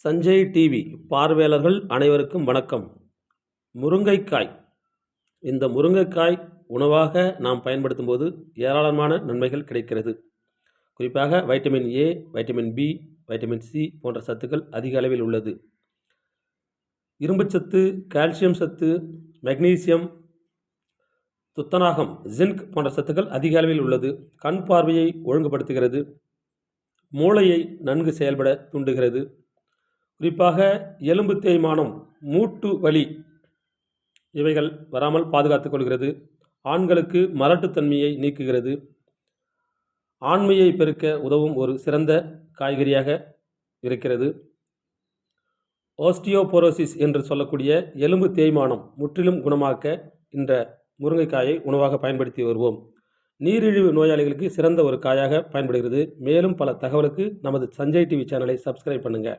Sanjay TV பார்வையாளர்கள் அனைவருக்கும் வணக்கம். முருங்கைக்காய். இந்த முருங்கைக்காய் உணவாக நாம் பயன்படுத்தும் போது ஏராளமான நன்மைகள் கிடைக்கிறது. குறிப்பாக vitamin A, vitamin B, vitamin C போன்ற சத்துக்கள் அதிக அளவில் உள்ளது. இரும்புச்சத்து, கால்சியம் சத்து, மெக்னீசியம், துத்தநாகம், ஜிங்க் போன்ற சத்துக்கள் அதிக அளவில் உள்ளது. கண் பார்வையை ஒழுங்குபடுத்துகிறது. மூளையை நன்கு செயல்பட தூண்டுகிறது. குறிப்பாக எலும்பு தேய்மானம், மூட்டு வலி இவைகள் வராமல் பாதுகாத்துக் கொள்கிறது. ஆண்களுக்கு மலட்டுத்தன்மையை நீக்குகிறது. ஆண்மையை பெருக்க உதவும் ஒரு சிறந்த காய்கறியாக இருக்கிறது. ஓஸ்டியோபோரோசிஸ் என்று சொல்லக்கூடிய எலும்பு தேய்மானம் முற்றிலும் குணமாக்க இந்த முருங்கைக்காயை உணவாக பயன்படுத்தி வருவோம். நீரிழிவு நோயாளிகளுக்கு சிறந்த ஒரு காயாக பயன்படுகிறது. மேலும் பல தகவலுக்கு நமது சஞ்சய் டிவி சேனலை சப்ஸ்கிரைப் பண்ணுங்கள்.